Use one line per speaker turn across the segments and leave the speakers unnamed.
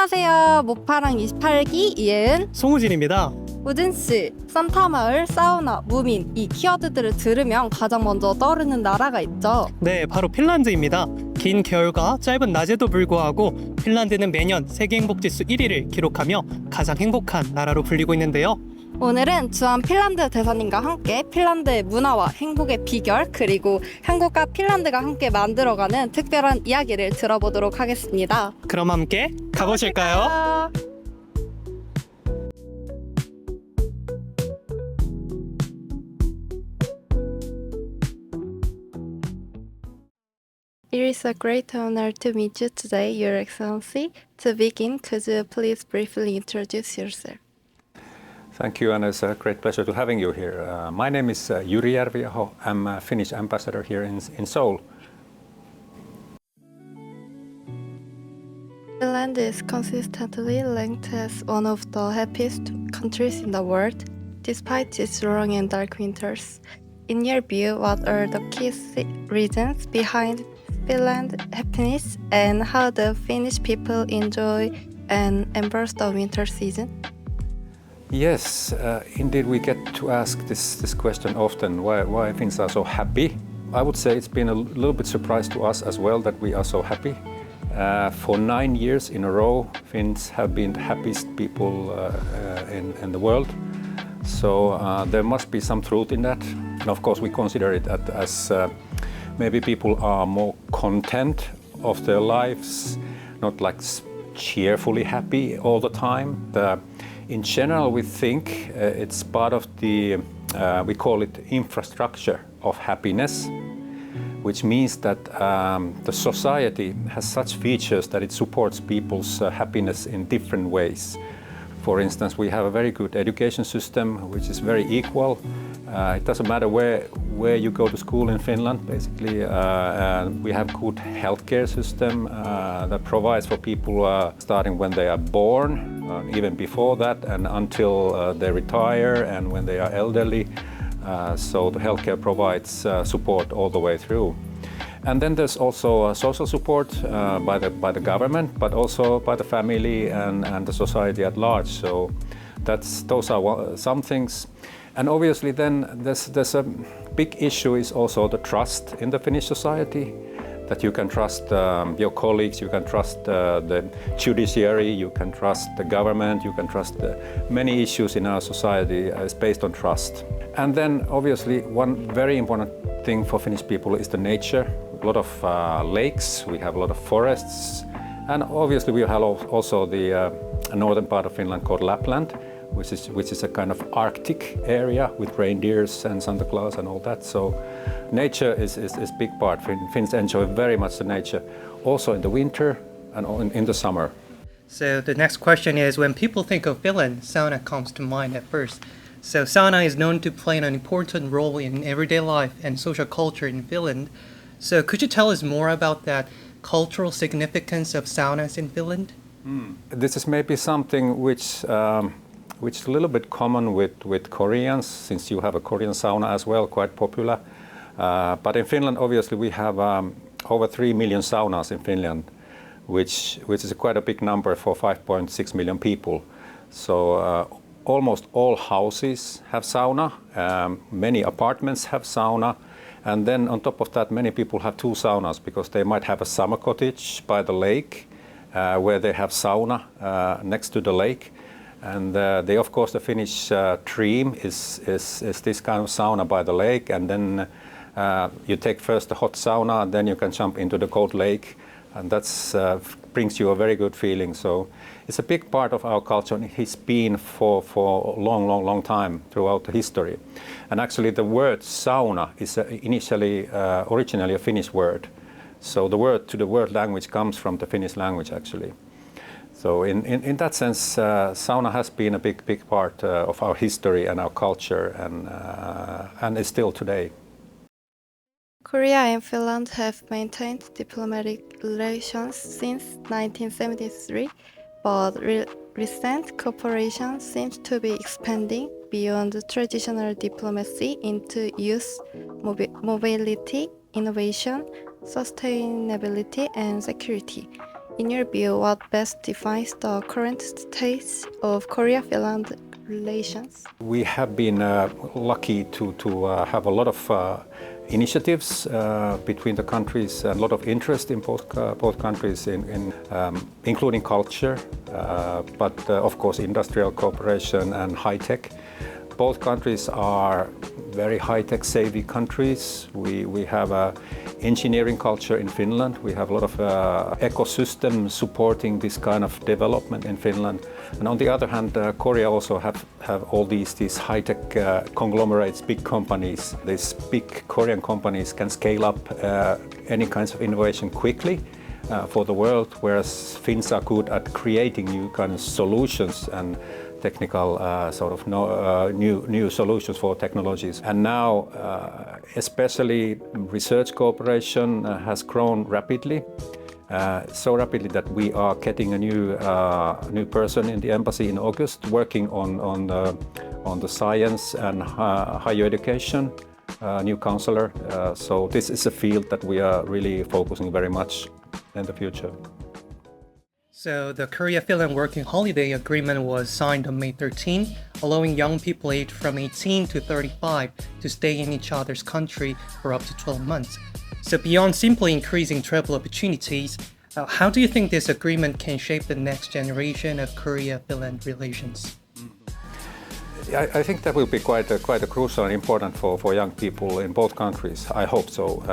안녕하세요. 모파랑 28기 이예은,
송우진입니다.
우진씨, 산타마을, 사우나, 무민 이 키워드들을 들으면 가장 먼저 떠오르는 나라가 있죠.
네, 바로 핀란드입니다. 긴 겨울과 짧은 낮에도 불구하고 핀란드는 매년 세계행복지수 1위를 기록하며 가장 행복한 나라로 불리고 있는데요.
오늘은 주한핀란드 대사님과 함께 핀란드의 문화와 행복의 비결 그리고 한국과 핀란드가 함께 만들어가는 특별한 이야기를 들어보도록 하겠습니다.
그럼 함께 가보실까요?
It is a great honor to meet you today, Your Excellency. To begin, could you please briefly introduce yourself?
Thank you, and it's a great pleasure to having you here. My name is Ye르비아호. I'm a Finnish ambassador here in Seoul.
Finland is consistently ranked as one of the happiest countries in the world, despite its long and dark winters. In your view, what are the key reasons behind Finland's happiness and how the Finnish people enjoy and embrace the winter season?
Yes, indeed, we get to ask this question often, why Finns are so happy. I would say it's been a little bit surprise to us as well that we are so happy. For 9 years in a row, Finns have been the happiest people in the world. So there must be some truth in that. And of course, we consider it as maybe people are more content of their lives, not like cheerfully happy all the time. In general, we think it's part of the, we call it infrastructure of happiness, which means that the society has such features that it supports people's happiness in different ways. For instance, we have a very good education system, which is very equal. It doesn't matter where you go to school in Finland, basically. We have good healthcare system that provides for people starting when they are born, even before that, and until they retire and when they are elderly. So the healthcare provides support all the way through. And then there's also social support by the government, but also by the family and the society at large. So those are some things. And obviously then there's a big issue is also the trust in the Finnish society, that you can trust your colleagues, you can trust the judiciary, you can trust the government, you can trust many issues in our society is based on trust. And then obviously one very important thing for Finnish people is the nature. A lot of lakes, we have a lot of forests, and obviously we have also the northern part of Finland called Lapland, which is a kind of Arctic area with reindeers and Santa Claus and all that. So nature is big part. Finns enjoy very much the nature, also in the winter and in the summer.
So the next question is, when people think of Finland, sauna comes to mind at first. So sauna is known to play an important role in everyday life and social culture in Finland. So could you tell us more about that cultural significance of saunas in Finland?
This is maybe something which is a little bit common with Koreans, since you have a Korean sauna as well, quite popular. But in Finland, obviously, we have over 3 million saunas in Finland, which is quite a big number for 5.6 million people. So almost all houses have sauna, many apartments have sauna, and then on top of that, many people have 2 saunas because they might have a summer cottage by the lake where they have sauna next to the lake. And of course, the Finnish dream is this kind of sauna by the lake, and then you take first the hot sauna, and then you can jump into the cold lake, and that brings you a very good feeling. So it's a big part of our culture, and it's been for a long time throughout the history. And actually, the word sauna is originally a Finnish word. So the word to the word language comes from the Finnish language, actually. So in that sense, sauna has been a big part of our history and our culture, and is still today.
Korea and Finland have maintained diplomatic relations since 1973, but recent cooperation seems to be expanding beyond traditional diplomacy into youth mobility, innovation, sustainability, and security. In your view, what best defines the current state of Korea-Finland relations?
We have been lucky to have a lot of initiatives between the countries, a lot of interest in both countries, including culture, but of course industrial cooperation and high tech. Both countries are very high-tech savvy countries. We have a engineering culture in Finland. We have a lot of ecosystem supporting this kind of development in Finland. And on the other hand, Korea also have all these high-tech conglomerates, big companies. These big Korean companies can scale up any kinds of innovation quickly for the world, whereas Finns are good at creating new kind of solutions and technical new solutions for technologies. And now especially research cooperation has grown rapidly, so rapidly that we are getting a new person in the embassy in August working on the science and higher education, new counselor. So this is a field that we are really focusing very much in the future.
So the Korea-Finland Working Holiday Agreement was signed on May 13, allowing young people aged from 18 to 35 to stay in each other's country for up to 12 months. So beyond simply increasing travel opportunities, how do you think this agreement can shape the next generation of Korea-Finland relations?
I think that will be quite a crucial and important for young people in both countries. I hope so.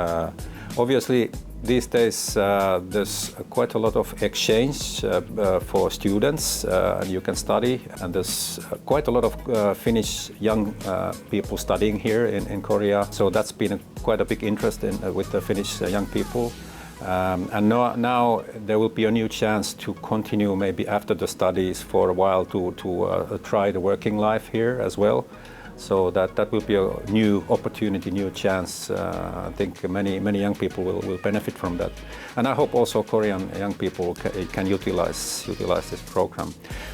Obviously, these days there's quite a lot of exchange for students, and you can study, and there's quite a lot of Finnish young people studying here in Korea. So that's been quite a big interest with the Finnish young people. And now there will be a new chance to continue maybe after the studies for a while to try the working life here as well. So that will be a new opportunity, new chance. I think many young people will benefit from that. And I hope also Korean young people can utilize this program.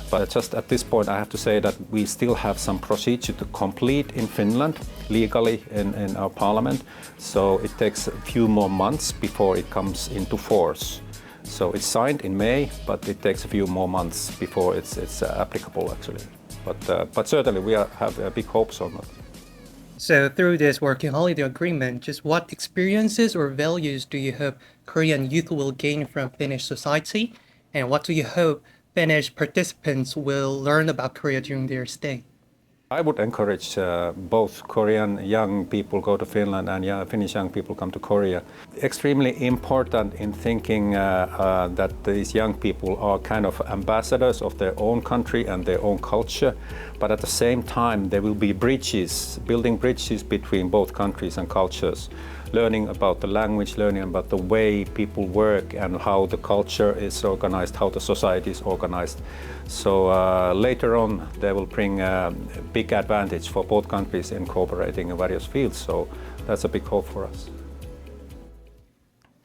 But just at this point I have to say that we still have some procedure to complete in Finland legally in our parliament. So it takes a few more months before it comes into force. So it's signed in May, but it takes a few more months before it's applicable actually. But certainly we have big hopes on it.
So through this working holiday agreement, just what experiences or values do you hope Korean youth will gain from Finnish society? And what do you hope Finnish participants will learn about Korea during their stay?
I would encourage both Korean young people go to Finland and Finnish young people come to Korea. Extremely important in thinking that these young people are kind of ambassadors of their own country and their own culture, but at the same time there will be building bridges between both countries and cultures. Learning about the language, learning about the way people work and how the culture is organized, how the society is organized. So later on they will bring a big advantage for both countries in cooperating in various fields. So that's a big hope for us.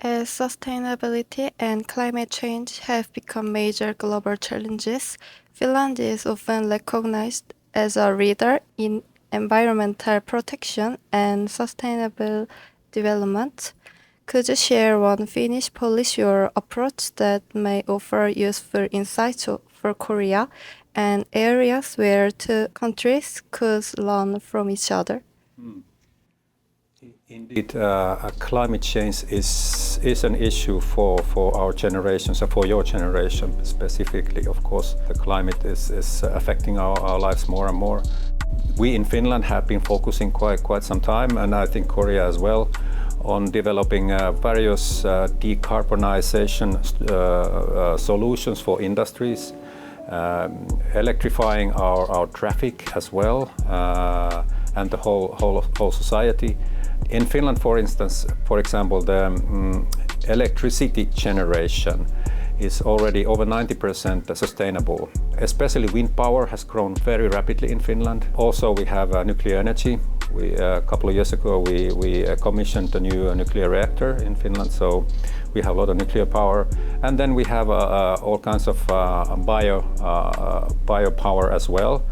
As sustainability and climate change have become major global challenges, Finland is often recognized as a leader in environmental protection and sustainable development. Could you share one Finnish policy or approach that may offer useful insights for Korea and areas where two countries could learn from each other?
Indeed, climate change is an issue for our generations and for your generation specifically. Of course, the climate is affecting our lives more and more. We in Finland have been focusing quite some time, and I think Korea as well, on developing various decarbonization solutions for industries, electrifying our traffic as well, and the whole society. In Finland, for example, the electricity generation is already over 90% sustainable. Especially wind power has grown very rapidly in Finland. Also, we have nuclear energy. A couple of years ago, we commissioned a new nuclear reactor in Finland, so we have a lot of nuclear power. And then we have all kinds of biopower as well.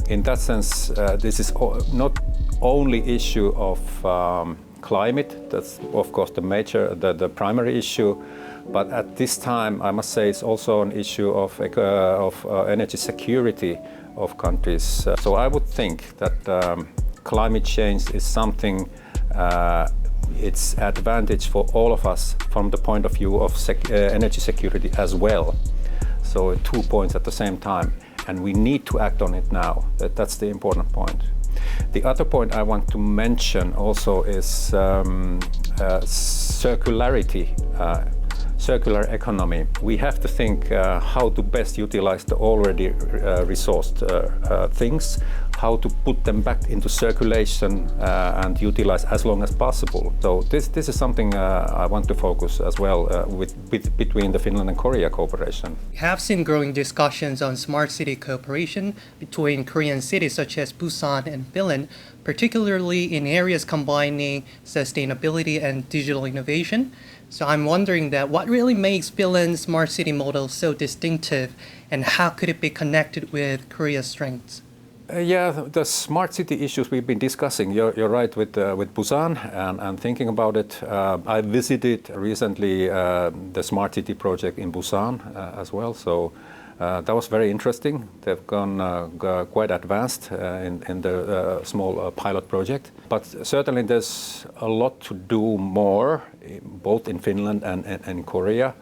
In that sense, this is not only issue of climate. That's of course the primary issue. But at this time, I must say, it's also an issue of energy security of countries. So I would think that climate change is something. It's advantage for all of us from the point of view of energy security as well. So 2 points at the same time, and we need to act on it now. That's the important point. The other point I want to mention also is circularity, circular economy. We have to think how to best utilize the already resourced things, how to put them back into circulation and utilize as long as possible. So this is something I want to focus as well between the Finland and Korea cooperation.
We have seen growing discussions on smart city cooperation between Korean cities such as Busan and Finland, particularly in areas combining sustainability and digital innovation. So I'm wondering that what really makes Finland's smart city model so distinctive, and how could it be connected with Korea's strengths?
The smart city issues we've been discussing, you're right with Busan and thinking about it. I visited recently the smart city project in Busan as well, so that was very interesting. They've gone quite advanced in the small pilot project. But certainly there's a lot to do more, both in Finland and Korea.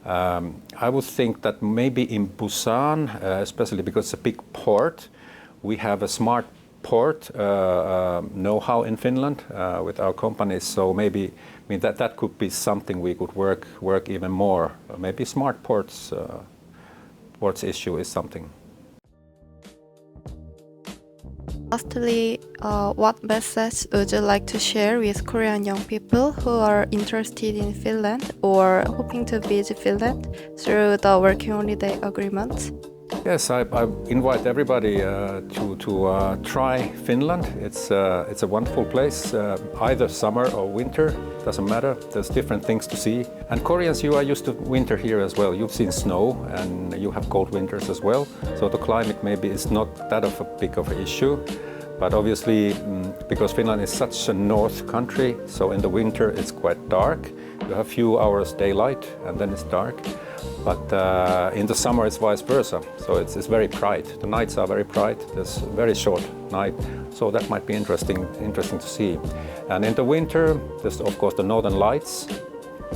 I would think that maybe in Busan, especially because it's a big port, we have a smart port know-how in Finland with our companies. So maybe that could be something we could work even more. Maybe smart ports issue is something.
Lastly, what message would you like to share with Korean young people who are interested in Finland or hoping to visit Finland through the working holiday agreement?
Yes, I invite everybody to try Finland. It's a wonderful place, either summer or winter, doesn't matter. There's different things to see. And Koreans, you are used to winter here as well. You've seen snow and you have cold winters as well. So the climate maybe is not that of a big of an issue. But obviously, because Finland is such a north country, so in the winter it's quite dark. You have a few hours daylight and then it's dark. But in the summer it's vice versa, so it's very bright. The nights are very bright, there's a very short night, so that might be interesting to see. And in the winter, there's of course the northern lights,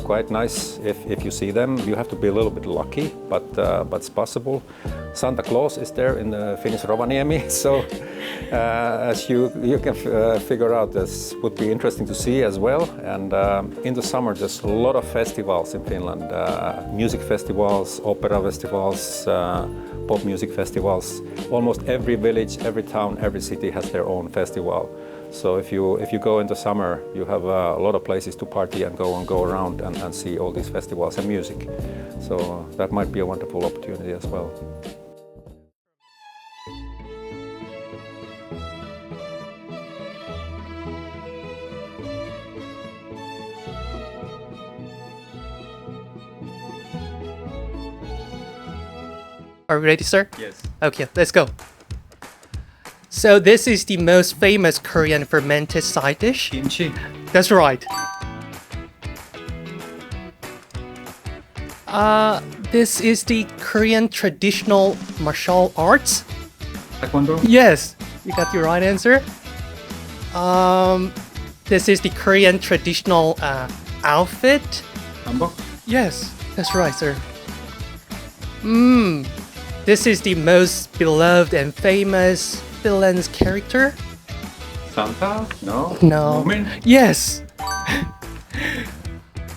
quite nice if you see them. You have to be a little bit lucky, but it's possible. Santa Claus is there in the Finnish Rovaniemi, so as you can figure out, this would be interesting to see as well. And in the summer, there's a lot of festivals in Finland, music festivals, opera festivals, pop music festivals. Almost every village, every town, every city has their own festival. So if you go in the summer, you have a lot of places to party and go around and see all these festivals and music. So that might be a wonderful opportunity as well.
Are we ready, sir?
Yes.
Okay, let's go. So this is the most famous Korean fermented side dish.
Kimchi.
That's right. This is the Korean traditional martial arts.
Taekwondo.
Yes, you got the right answer. This is the Korean traditional outfit.
Hanbok.
Yes, that's right, sir. This is the most beloved and famous villain's character.
Santa? No.
No.
Moomin?
Yes.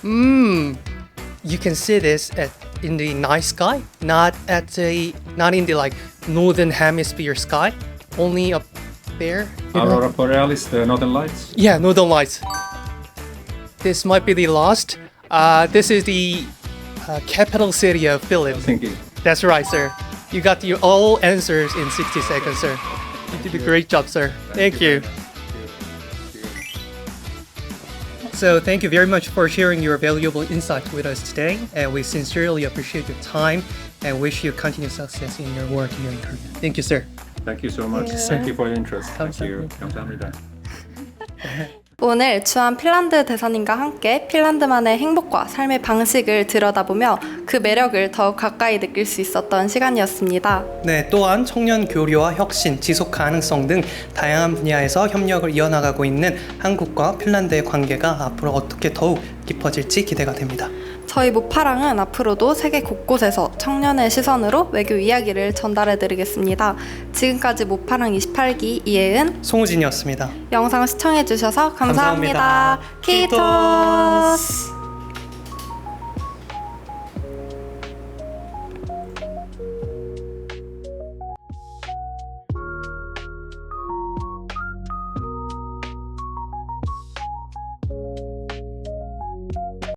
You can see this in the night sky, not in the like northern hemisphere sky, only up there.
Aurora Borealis, the northern lights.
Yeah, northern lights. This might be the last. This is the capital city of Finland.
Helsinki.
That's right, sir. You got your all answers in 60 seconds, sir. You did a great job, sir. Thank you. So thank you very much for sharing your valuable insight with us today, and we sincerely appreciate your time and wish you continued success in your work here in Korea. Thank you, sir.
Thank you so much.
Yeah.
Thank you for your interest. Thank you.
감사합니다.
감사합니다.
오늘 주한핀란드 대사님과 함께 핀란드만의 행복과 삶의 방식을 들여다보며 그 매력을 더욱 가까이 느낄 수 있었던 시간이었습니다.
네, 또한 청년 교류와 혁신, 지속 가능성 등 다양한 분야에서 협력을 이어나가고 있는 한국과 핀란드의 관계가 앞으로 어떻게 더욱 깊어질지 기대가 됩니다.
저희 모파랑은 앞으로도 세계 곳곳에서 청년의 시선으로 외교 이야기를 전달해드리겠습니다. 지금까지 모파랑 28기 이예은,
송우진이었습니다.
영상 시청해주셔서 감사합니다.
감사합니다.
키토스!